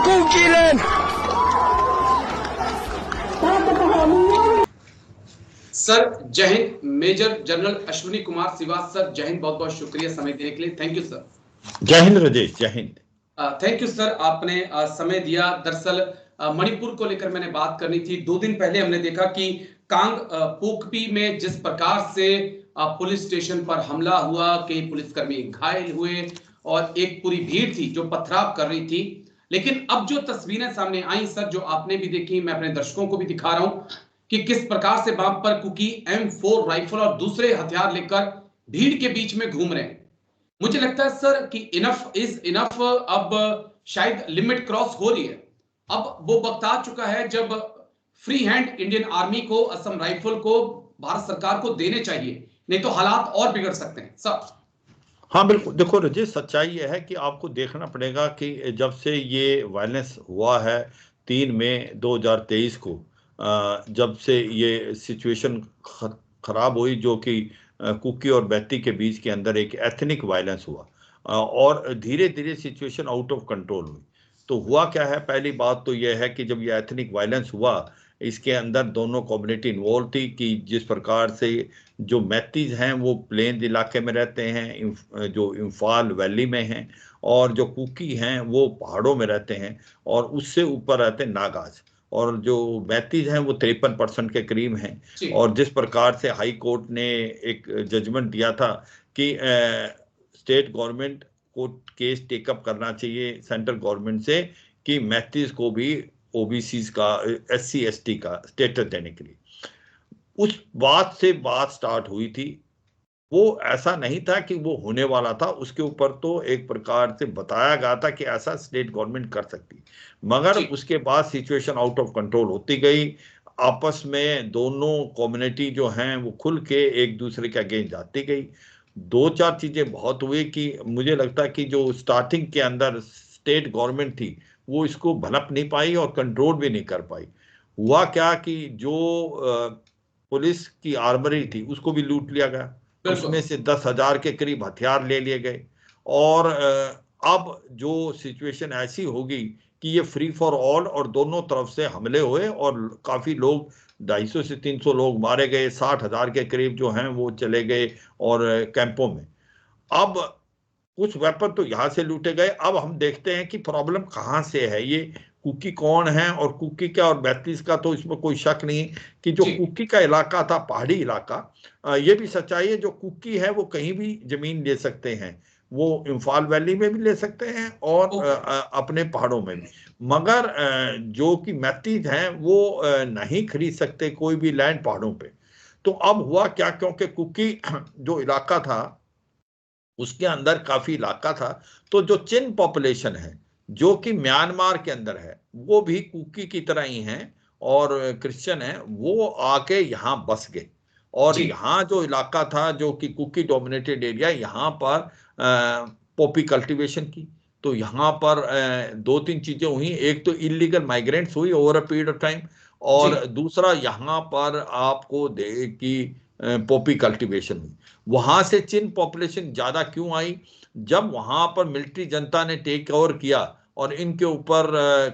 Kukilan! Sir जय Hind. Major general Ashwini Kumar Srivastava, जय हिंद। बहुत बहुत शुक्रिया समय देने के लिए। Thank you sir. जय हिंद राजेश, जय हिंद। थैंक यू सर, आपने समय दिया। दरअसल मणिपुर को लेकर मैंने बात करनी थी। 2 दिन पहले हमने देखा कि कांग पोकपी में जिस प्रकार से पुलिस स्टेशन पर हमला हुआ, कई पुलिसकर्मी घायल हुए और एक पूरी भीड़ थी जो पथराव कर रही थी। लेकिन अब जो तस्वीरें सामने आई सर, जो आपने भी देखी, मैं अपने दर्शकों को भी दिखा रहा हूं कि किस प्रकार से वहां पर कुकी M4 राइफल और दूसरे हथियार लेकर भीड़ के बीच में घूम रहे हैं। मुझे लगता है सर कि इनफ इज इनफ। अब शायद लिमिट क्रॉस हो रही है। अब वो वक्त आ चुका है जब फ्री हैंड इंडियन आर्मी को, असम राइफल को भारत सरकार को देने चाहिए, नहीं तो हालात और बिगड़ सकते हैं सर। हाँ बिल्कुल, देखो राजेश, सच्चाई यह है कि आपको देखना पड़ेगा कि जब से ये वायलेंस हुआ है 3 मई 2023 को, जब से ये सिचुएशन खराब हुई, जो कि कुकी और बैती के बीच के अंदर एक एथनिक वायलेंस हुआ, और धीरे धीरे सिचुएशन आउट ऑफ कंट्रोल हुई। तो हुआ क्या है, पहली बात तो यह है कि जब ये एथनिक वायलेंस हुआ, इसके अंदर दोनों कम्युनिटी इन्वॉल्व थी कि जिस प्रकार से जो मैतीज हैं वो प्लेन इलाके में रहते हैं, जो इम्फाल वैली में हैं, और जो कुकी हैं वो पहाड़ों में रहते हैं, और उससे ऊपर रहते हैं नागाज, और जो मैतीज हैं वो 53% के करीब हैं। और जिस प्रकार से हाई कोर्ट ने एक जजमेंट दिया था कि स्टेट गवर्नमेंट को केस टेकअप करना चाहिए सेंट्रल गवर्नमेंट से कि मैतीज को भी ओबीसी का, SC ST का स्टेटस देने के लिए, उस बात से बात स्टार्ट हुई थी। वो ऐसा नहीं था कि वो होने वाला था, उसके ऊपर तो एक प्रकार से बताया गया था कि ऐसा स्टेट गवर्नमेंट कर सकती, मगर उसके बाद सिचुएशन आउट ऑफ कंट्रोल होती गई। आपस में दोनों कम्युनिटी जो हैं वो खुल के एक दूसरे के अगेंस्ट जाती गई। 2-4 चीजें बहुत हुई कि मुझे लगता है कि जो स्टार्टिंग के अंदर स्टेट गवर्नमेंट थी वो इसको भनक नहीं पाई और कंट्रोल भी नहीं कर पाई। हुआ क्या कि जो पुलिस की आर्मरी थी उसको भी लूट लिया गया, उसमें से 10,000 के करीब हथियार ले लिए गए। और अब जो सिचुएशन ऐसी होगी कि ये फ्री फॉर ऑल, और दोनों तरफ से हमले हुए और काफी लोग, 250 से 300 लोग मारे गए, 60,000 के करीब जो हैं वो चले गए और कैंपों में। अब कुछ वेपन तो यहाँ से लूटे गए। अब हम देखते हैं कि प्रॉब्लम कहाँ से है, ये कुकी कौन है, और कुकी का और 32 का तो इसमें कोई शक नहीं कि जो कुकी का इलाका था, पहाड़ी इलाका, ये भी सच्चाई है, जो कुकी है वो कहीं भी जमीन ले सकते हैं, वो इम्फाल वैली में भी ले सकते हैं और अपने पहाड़ों में भी, मगर जो कि मैतीज हैं वो नहीं खरीद सकते कोई भी लैंड पहाड़ों पे। तो अब हुआ क्या, क्योंकि कुकी जो इलाका था उसके अंदर काफी इलाका था, तो जो चिन पॉपुलेशन है जो कि म्यांमार के अंदर है, वो भी कुकी की तरह ही हैं और क्रिश्चियन है, वो आके यहाँ बस गए। और यहाँ जो इलाका था जो कि कुकी डोमिनेटेड एरिया, यहाँ पर पॉपी कल्टीवेशन की, तो यहाँ पर 2-3 चीजें हुई। एक तो इलीगल माइग्रेंट्स हुई over a period of time, और दूसरा यहाँ पर आपको कि पॉपी कल्टीवेशन हुई। वहां से चिन पॉपुलेशन ज्यादा क्यों आई, जब वहां पर मिलिट्री जनता ने टेक ओवर किया और इनके ऊपर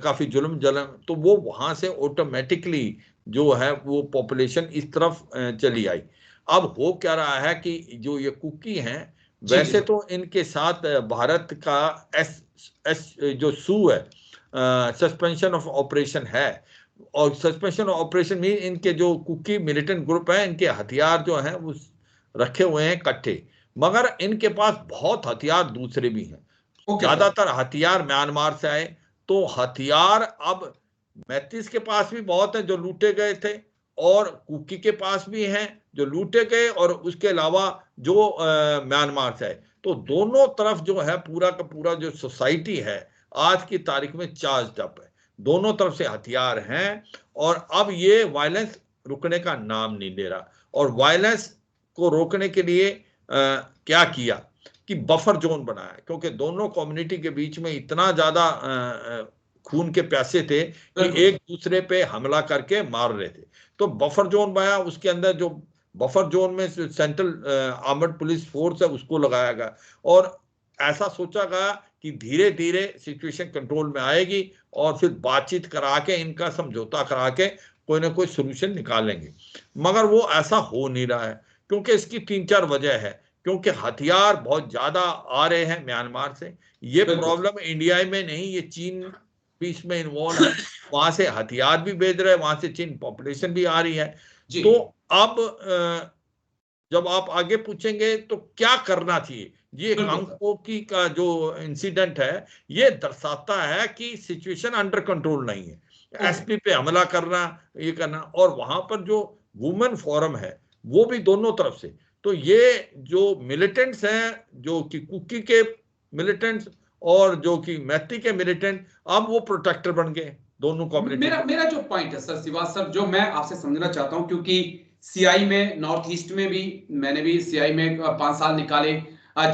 काफी जुल्म जलम, तो वो वहां से ऑटोमेटिकली जो है वो पॉपुलेशन इस तरफ चली आई। अब हो क्या रहा है कि जो ये कुकी हैं, वैसे तो इनके साथ भारत का जो सू है, सस्पेंशन ऑफ ऑपरेशन है, और सस्पेंशन ऑफ ऑपरेशन मीन इनके जो कुकी मिलिटेंट ग्रुप है, इनके हथियार जो हैं वो रखे हुए हैं इकट्ठे, मगर इनके पास बहुत हथियार दूसरे भी हैं। ज्यादातर हथियार म्यांमार से आए, तो हथियार अब मैतीस के पास भी बहुत है जो लूटे गए थे, और कुकी के पास भी हैं जो लूटे गए, और उसके अलावा जो म्यांमार से आए। तो दोनों तरफ जो है पूरा का पूरा जो सोसाइटी है आज की तारीख में चार्ज अप है, दोनों तरफ से हथियार हैं, और अब ये वायलेंस रुकने का नाम नहीं ले रहा। और वायलेंस को रोकने के लिए क्या किया कि बफर जोन बनाया, क्योंकि दोनों कम्युनिटी के बीच में इतना ज्यादा खून के प्यासे थे कि एक दूसरे पे हमला करके मार रहे थे। तो बफर जोन बनाया, उसके अंदर जो बफर जोन में सेंट्रल आर्मड पुलिस फोर्स है उसको लगाया गया, और ऐसा सोचा गया कि धीरे धीरे सिचुएशन कंट्रोल में आएगी और फिर बातचीत करा के, इनका समझौता करा के कोई ना कोई सोल्यूशन निकालेंगे। मगर वो ऐसा हो नहीं रहा है, क्योंकि इसकी 3-4 वजह है। क्योंकि हथियार बहुत ज्यादा आ रहे हैं म्यांमार से। ये प्रॉब्लम इंडिया में नहीं, ये चीन भी इसमें इन्वॉल्व है। वहां से हथियार भी भेज रहे हैं, वहां से चीन पॉपुलेशन भी आ रही है। तो अब जब आप आगे पूछेंगे तो क्या करना चाहिए, ये कांगपोकी का जो इंसिडेंट है ये दर्शाता है कि सिचुएशन अंडर कंट्रोल नहीं है। एसपी पे हमला करना, ये करना, और वहां पर जो वुमेन फोरम है वो भी दोनों तरफ से। तो ये जो मिलिटेंट्स हैं, जो कि कुकी के मिलिटेंट्स और जो कि मैती के मिलिटेंट, अब वो प्रोटेक्टर बन गए दोनों कॉपरेटिव। मेरा जो पॉइंट है सर सिवाज सर, जो मैं आपसे समझना चाहता हूं, क्योंकि सीआई में, नॉर्थ ईस्ट में भी मैंने भी सीआई में 5 साल निकाले,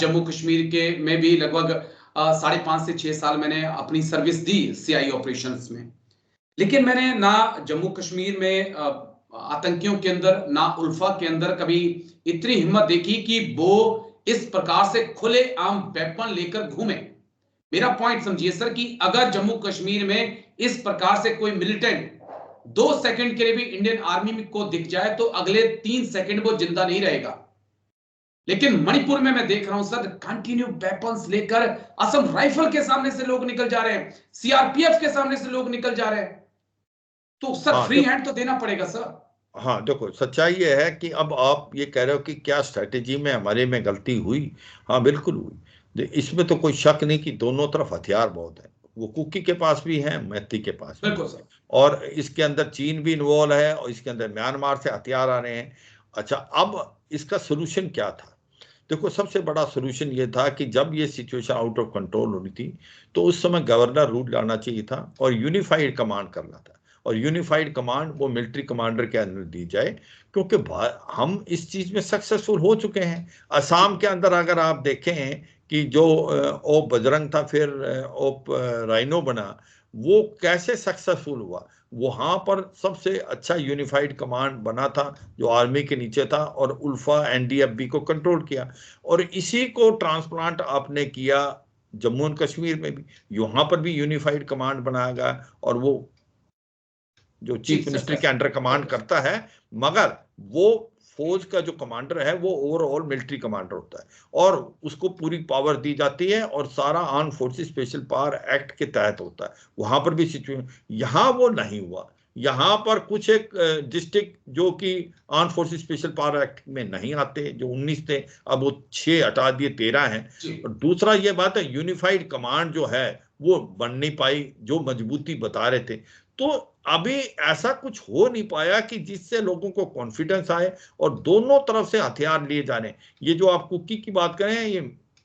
जम्मू कश्मीर के में भी लगभग 5.5 से 6 साल मैंने अपनी सर्विस दी सीआई ऑपरेशंस में। लेकिन मैंने ना जम्मू कश्मीर में आतंकियों के अंदर, ना उल्फा के अंदर कभी इतनी हिम्मत देखी कि वो इस प्रकार से खुले आम वेपन लेकर घूमे। मेरा पॉइंट समझिए सर कि अगर जम्मू कश्मीर में इस प्रकार से कोई मिलिटेंट 2 सेकंड के लिए भी इंडियन आर्मी को दिख जाए तो अगले 3 सेकंड वो जिंदा नहीं रहेगा। लेकिन मणिपुर में मैं देख रहा हूं सर, कंटिन्यू वेपन्स लेकर असम राइफल के सामने से लोग निकल जा रहे हैं, सीआरपीएफ के सामने से लोग निकल जा रहे हैं। तो सर फ्री हैंड तो देना पड़ेगा सर। हाँ देखो, सच्चाई ये है कि अब आप ये कह रहे हो कि क्या स्ट्रेटेजी में हमारे में गलती हुई। हाँ बिल्कुल हुई, इसमें तो कोई शक नहीं कि दोनों तरफ हथियार बहुत है। वो कुकी के पास भी है, मैती के पास भी। बिल्कुल सर। और इसके अंदर चीन भी इन्वॉल्व है, और इसके अंदर म्यांमार से हथियार आ रहे हैं। अच्छा, अब इसका सोल्यूशन क्या था? देखो, सबसे बड़ा सोल्यूशन ये था कि जब ये सिचुएशन आउट ऑफ कंट्रोल होनी थी तो उस समय गवर्नर रूल लाना चाहिए था और यूनिफाइड कमांड करना था। और यूनिफाइड कमांड वो मिलिट्री कमांडर के अंदर दी जाए, क्योंकि हम इस चीज में सक्सेसफुल हो चुके हैं। असम के अंदर अगर आप देखें कि जो ओप बजरंग था, फिर ओप राइनो बना, वो कैसे सक्सेसफुल हुआ। वहां पर सबसे अच्छा यूनिफाइड कमांड बना था जो आर्मी के नीचे था, और उल्फा एनडीएफबी को कंट्रोल किया। और इसी को ट्रांसप्लांट आपने किया जम्मू एंड कश्मीर में भी। यहाँ पर भी यूनिफाइड कमांड बनाया गया, और वो जो चीफ मिनिस्टर के अंडर कमांड करता है, मगर वो फौज का जो कमांडर है वो ओवरऑल मिलिट्री कमांडर होता है, और उसको पूरी पावर दी जाती है, और सारा arm forces special power act के तहत होता है। वहां पर भी सिचुएशन, यहाँ वो नहीं हुआ। यहाँ पर कुछ एक डिस्ट्रिक्ट जो कि arm forces special power act में नहीं आते, जो 19 थे, अब वो 6 हटा दिए, 13 हैं। और दूसरा ये बात है, यूनिफाइड कमांड जो है वो बन नहीं पाई, जो मजबूती बता रहे थे। तो अभी ऐसा कुछ हो नहीं पाया कि जिससे लोगों को कॉन्फिडेंस आए, और दोनों तरफ से हथियार लिए जा रहे हैं। ये जो आप कुकी की बात करें, ये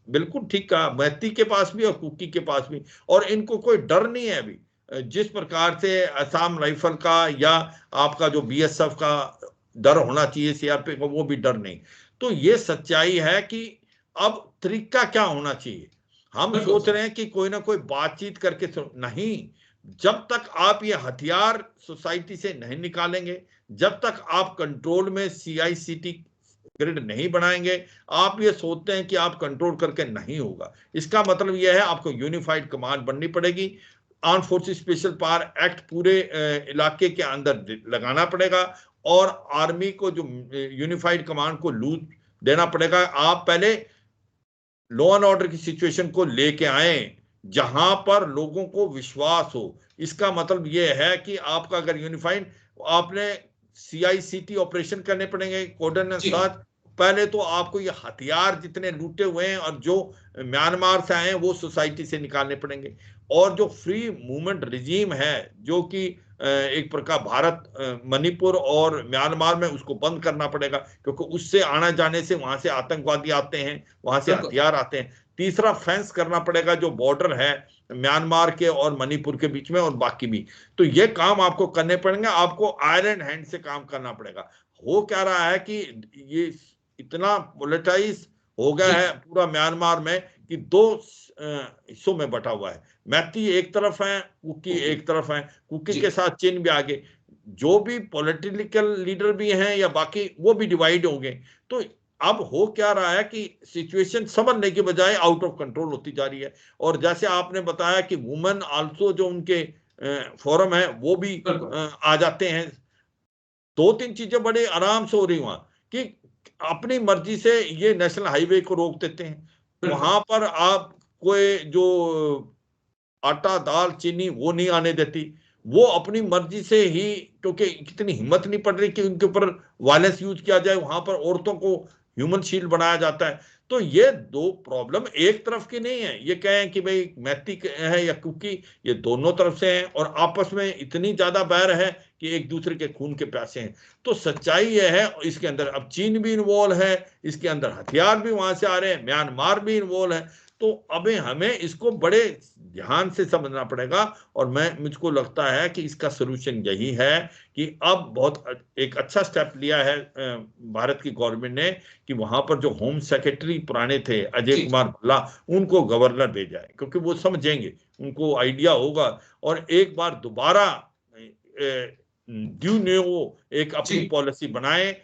बिल्कुल ठीक कहा, मैती के पास भी और कुकी के पास भी, और इनको कोई डर नहीं है अभी। जिस प्रकार से असम राइफल का या आपका जो बीएसएफ का डर होना चाहिए, सीआरपी का, वो भी डर नहीं। तो ये सच्चाई है कि अब तरीका क्या होना चाहिए। हम सोच रहे हैं कि कोई ना कोई बातचीत करके, नहीं, जब तक आप ये हथियार सोसाइटी से नहीं निकालेंगे, जब तक आप कंट्रोल में सीआईसीटी ग्रिड नहीं बनाएंगे, आप ये सोचते हैं कि आप कंट्रोल करके, नहीं होगा। इसका मतलब यह है आपको यूनिफाइड कमांड बननी पड़ेगी, arm forces special power act पूरे इलाके के अंदर लगाना पड़ेगा, और आर्मी को जो यूनिफाइड कमांड को लूज देना पड़ेगा। आप पहले लॉ एंड ऑर्डर की सिचुएशन को लेके आए जहां पर लोगों को विश्वास हो। इसका मतलब यह है कि आपका अगर यूनिफाइड, आपने सीआईसीटी ऑपरेशन करने पड़ेंगे, कोऑर्डिनेशन सर्च। पहले तो आपको ये हथियार जितने लूटे हुए हैं और जो म्यांमार से आए हैं वो सोसाइटी से निकालने पड़ेंगे, और जो फ्री मूवमेंट रिजीम है जो कि एक प्रकार भारत मणिपुर और म्यांमार में, उसको बंद करना पड़ेगा, क्योंकि उससे आना जाने से वहां से आतंकवादी आते हैं, वहां से हथियार आते हैं। तीसरा, फेंस करना पड़ेगा जो बॉर्डर है म्यांमार के और मणिपुर के बीच में, और बाकी भी। तो ये काम आपको करने पड़ेंगे, आपको आयरन हैंड से काम करना पड़ेगा। हो क्या रहा है कि ये इतना पोलेटाइज हो गया है पूरा म्यांमार में कि 2 हिस्सों में बटा हुआ है। मैती एक तरफ है, कुकी एक तरफ है, कुकी के साथ चीन भी आगे, जो भी पॉलिटिकल लीडर भी हैं या बाकी, वो भी डिवाइड होंगे। तो अब हो क्या रहा है कि सिचुएशन संभलने की बजाय आउट ऑफ कंट्रोल होती जा रही है। और जैसे आपने बताया कि वुमेन आल्सो जो उनके फोरम है वो भी आ जाते हैं। दो तीन चीजें बड़े आराम से हो रही वहां कि अपनी मर्जी से ये नेशनल हाईवे को रोक देते हैं। वहां पर आप कोई जो आटा दाल चीनी वो नहीं आने देती, वो अपनी मर्जी से ही, क्योंकि कितनी हिम्मत नहीं पड़ रही कि उनके ऊपर वायलेंस यूज किया जाए। वहां पर औरतों को ह्यूमन शील्ड बनाया जाता है। तो ये दो प्रॉब्लम एक तरफ की नहीं है, ये कहें कि भाई मैती है या कुकी, ये दोनों तरफ से हैं और आपस में इतनी ज्यादा बैर है कि एक दूसरे के खून के प्यासे हैं। तो सच्चाई ये है, इसके अंदर अब चीन भी इन्वॉल्व है, इसके अंदर हथियार भी वहां से आ रहे हैं, म्यांमार भी इन्वॉल्व है। तो अबे हमें इसको बड़े ध्यान से समझना पड़ेगा। और मुझको लगता है कि इसका सोल्यूशन यही है कि अब बहुत एक अच्छा स्टेप लिया है भारत की गवर्नमेंट ने कि वहां पर जो होम सेक्रेटरी पुराने थे अजय कुमार भल्ला, उनको गवर्नर भेजा है, क्योंकि वो समझेंगे, उनको आइडिया होगा। और एक बार दोबारा ड्यू न्यू एक अपनी पॉलिसी बनाए,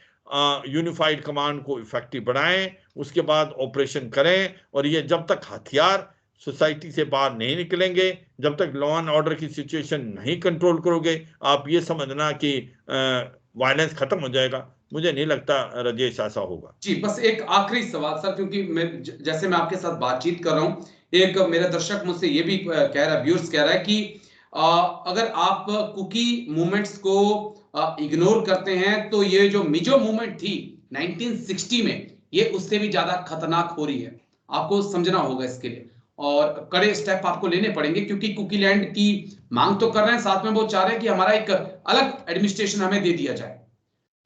यूनिफाइड कमांड को इफेक्टिव बनाएं, उसके बाद ऑपरेशन करें। और ये जब तक हथियार सोसाइटी से बाहर नहीं निकलेंगे, जब तक लॉ एंड ऑर्डर की सिचुएशन नहीं कंट्रोल करोगे, आप ये समझना कि वायलेंस खत्म हो जाएगा। मुझे नहीं लगता राजेश ऐसा होगा। जी, बस एक आखिरी सवाल सर, क्योंकि जैसे मैं आपके साथ बातचीत कर रहा हूं, एक मेरा दर्शक मुझसे ये भी कह रहा है, व्यूअर्स कह रहा है कि अगर आप कुकी मूवमेंट्स को इग्नोर करते हैं तो ये जो मिजो मूवमेंट थी 1960 में, ये उससे भी ज्यादा खतरनाक हो रही है। आपको समझना होगा इसके लिए, और कड़े स्टेप आपको लेने पड़ेंगे, क्योंकि कुकी लैंड की मांग तो कर रहे हैं, साथ में वो चाह रहे हैं कि हमारा एक अलग एडमिनिस्ट्रेशन हमें दे दिया जाए।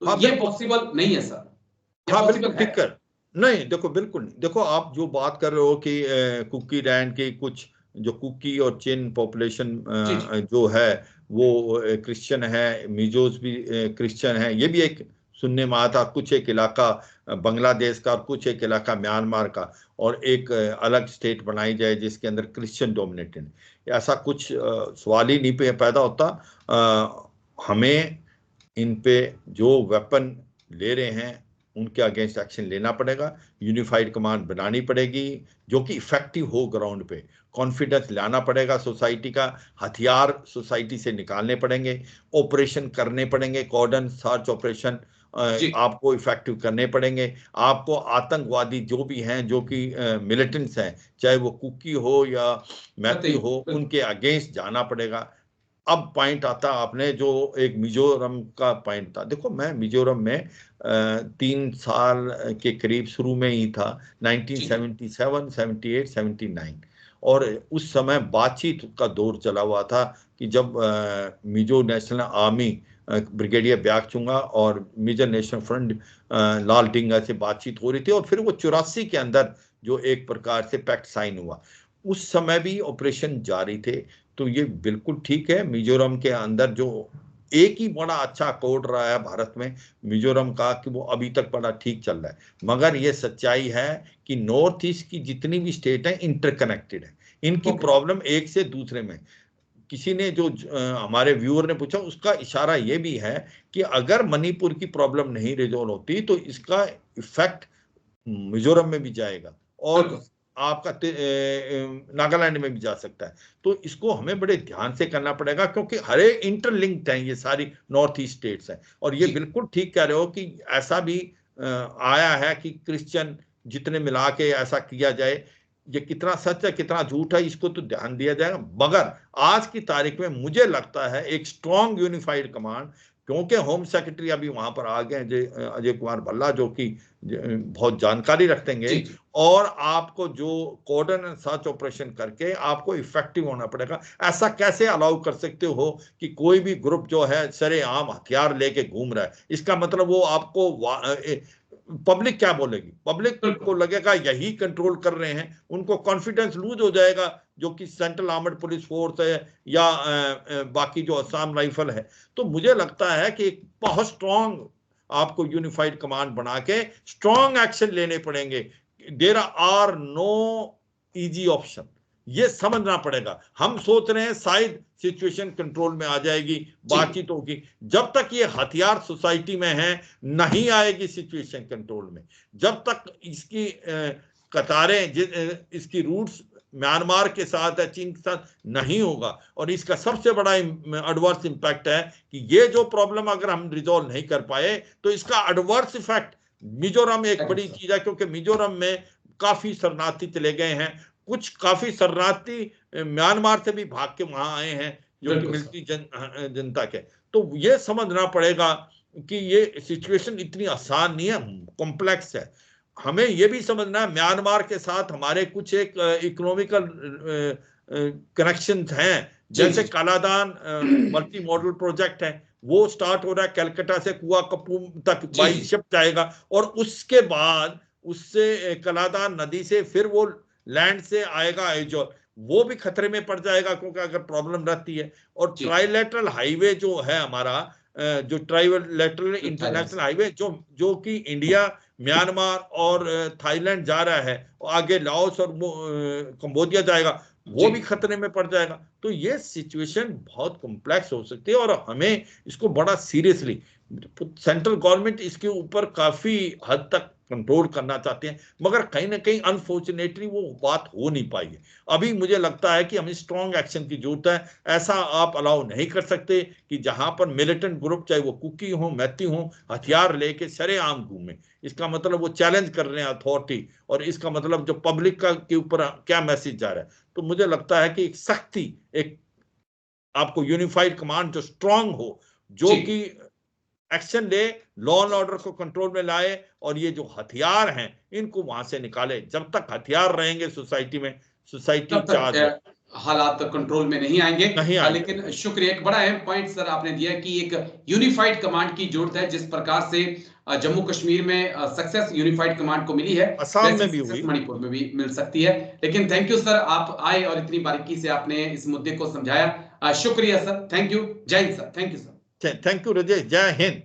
तो हाँ ये पॉसिबल नहीं है सर, ये हाँ पॉसिबल बिल्कुल है? ठीक कर, नहीं देखो बिल्कुल नहीं। देखो आप जो बात कर रहे हो कि कुकी लैंड की कुछ जो कुकी और चिन पॉपुलेशन जी जी जो है वो क्रिश्चियन है, मिजोस भी क्रिश्चियन है, ये भी एक सुनने में आया था। कुछ एक इलाका बांग्लादेश का और कुछ एक इलाका म्यांमार का, और एक अलग स्टेट बनाई जाए जिसके अंदर क्रिश्चियन डोमिनेटेड। ऐसा कुछ सवाल ही नहीं पैदा होता। हमें इन पे जो वेपन ले रहे हैं उनके अगेंस्ट एक्शन लेना पड़ेगा, यूनिफाइड कमांड बनानी पड़ेगी जो कि इफेक्टिव हो ग्राउंड पे, कॉन्फिडेंस लाना पड़ेगा सोसाइटी का, हथियार सोसाइटी से निकालने पड़ेंगे, ऑपरेशन करने पड़ेंगे, कॉर्डन सर्च ऑपरेशन आपको इफेक्टिव करने पड़ेंगे। आपको आतंकवादी जो भी हैं, जो कि मिलिटेंट्स हैं, चाहे वो कुकी हो या मैती हो, उनके अगेंस्ट जाना पड़ेगा। अब पॉइंट आता आपने जो एक मिजोरम का पॉइंट था, देखो मैं मिजोरम में 3 साल के करीब शुरू में ही था, 1977, 78, 79। और उस समय बातचीत का दौर चला हुआ था कि जब मिजो नेशनल आर्मी ब्रिगेडियर ब्यागचुंगा और मेजर नेशनल फ्रंट लाल डिंगा से बातचीत हो रही थी, और फिर वो 84 के अंदर जो एक प्रकार से पैक्ट साइन हुआ, उस समय भी ऑपरेशन जारी थे। तो ये बिल्कुल ठीक है, मिजोरम के अंदर जो एक ही बड़ा अच्छा कोड रहा है भारत में मिजोरम का, कि वो अभी तक बड़ा ठीक चल रहा है। मगर ये सच्चाई है कि नॉर्थ ईस्ट की जितनी भी स्टेट है इंटरकनेक्टेड है, इनकी प्रॉब्लम एक से दूसरे में। किसी ने जो हमारे व्यूअर ने पूछा, उसका इशारा ये भी है कि अगर मणिपुर की प्रॉब्लम नहीं रिजोल्व होती तो इसका इफेक्ट मिजोरम में भी जाएगा और आपका नागालैंड में भी जा सकता है। तो इसको हमें बड़े ध्यान से करना पड़ेगा, क्योंकि हर एक इंटरलिंक्ड है, ये सारी नॉर्थ ईस्ट स्टेट्स हैं। और ये बिल्कुल ठीक कह रहे हो कि ऐसा भी आया है कि क्रिश्चियन जितने मिला के ऐसा किया जाए, ये कितना सच है कितना झूठ है इसको तो ध्यान दिया जाएगा। मगर आज की तारीख में मुझे लगता है एक स्ट्रॉन्ग यूनिफाइड कमांड, क्योंकि होम सेक्रेटरी अभी वहां पर आ गए अजय कुमार भल्ला, जो कि बहुत जानकारी रखेंगे, और आपको जो कॉर्डन एंड सर्च ऑपरेशन करके आपको इफेक्टिव होना पड़ेगा। ऐसा कैसे अलाउ कर सकते हो कि कोई भी ग्रुप जो है सरेआम हथियार लेके घूम रहा है? इसका मतलब वो आपको पब्लिक क्या बोलेगी? पब्लिक को लगेगा यही कंट्रोल कर रहे हैं, उनको कॉन्फिडेंस लूज हो जाएगा, जो कि सेंट्रल आर्मड पुलिस फोर्स है या बाकी जो असम राइफल है। तो मुझे लगता है कि एक बहुत स्ट्रॉन्ग आपको यूनिफाइड कमांड बना के स्ट्रॉन्ग एक्शन लेने पड़ेंगे। There are no easy option, ये समझना पड़ेगा। हम सोच रहे हैं शायद सिचुएशन कंट्रोल में आ जाएगी, बातचीत होगी, जब तक ये हथियार सोसाइटी में है नहीं आएगी सिचुएशन कंट्रोल में। जब तक इसकी कतारें, इसकी रूट्स म्यांमार के साथ है, चीन के साथ नहीं होगा, और इसका सबसे बड़ा एडवर्स इंपैक्ट है कि ये जो प्रॉब्लम अगर हम रिजॉल्व नहीं कर पाए तो इसका एडवर्स इफेक्ट मिजोरम एक बड़ी चीज है, क्योंकि मिजोरम में काफी शरणार्थी चले गए हैं, कुछ काफी शरणार्थी म्यांमार से भी भाग के वहां आए हैं जो कि मिलिट्री जनता के। तो ये समझना पड़ेगा कि ये सिचुएशन इतनी आसान नहीं है, कॉम्प्लेक्स है। हमें ये भी समझना है म्यांमार के साथ हमारे कुछ एक इकोनॉमिकल कनेक्शंस हैं, जैसे कालादान मल्टी मॉडल प्रोजेक्ट है, वो स्टार्ट हो रहा है, कलकत्ता से कुआ कपूम तक बाई शिप जाएगा, और उसके बाद उससे कालादान नदी से फिर वो लैंड से आएगा आइजोल, वो भी खतरे में पड़ जाएगा क्योंकि अगर प्रॉब्लम रहती है। और ट्राइलेटरल हाईवे जो है हमारा, जो ट्राइलेटरल इंटरनेशनल हाईवे जो कि इंडिया, म्यांमार और थाईलैंड जा रहा है, और आगे लाओस और कंबोडिया जाएगा, वो भी खतरे में पड़ जाएगा। तो ये सिचुएशन बहुत कॉम्प्लेक्स हो सकती है और हमें इसको बड़ा सीरियसली, सेंट्रल गवर्नमेंट इसके ऊपर काफी हद तक कंट्रोल करना चाहते हैं, मगर कहीं ना कहीं अनफॉर्चुनेटली वो बात हो नहीं पाई है। अभी मुझे लगता है कि हमें स्ट्रॉन्ग एक्शन की जरूरत है। ऐसा आप अलाउ नहीं कर सकते कि जहां पर मिलिटेंट ग्रुप, चाहे वो कुकी हो, मैती हो, हथियार लेके सरेआम घूमे। इसका मतलब वो चैलेंज कर रहे हैं अथॉरिटी, और इसका मतलब जो पब्लिक का के ऊपर क्या मैसेज जा रहा है। तो मुझे लगता है कि एक सख्ती, एक आपको यूनिफाइड कमांड जो स्ट्रांग हो, जो कि एक्शन ले, लॉ एंड ऑर्डर को कंट्रोल में लाए, और ये जो हथियार हैं इनको वहां से निकाले। जब तक हथियार रहेंगे सोसाइटी में, सोसाइटी चार्ज हालात कंट्रोल में नहीं आएंगे। लेकिन शुक्रिया, एक बड़ा अहम पॉइंट सर आपने दिया कि एक यूनिफाइड कमांड की जरूरत है। जिस प्रकार से जम्मू कश्मीर में सक्सेस यूनिफाइड कमांड को मिली है, असम में भी हुई, मणिपुर में भी मिल सकती है। लेकिन थैंक यू सर, आप आए और इतनी बारीकी से आपने इस मुद्दे को समझाया। शुक्रिया सर, थैंक यू। जय हिंद sir, thank you sir. Thank you Rajesh, जय हिंद।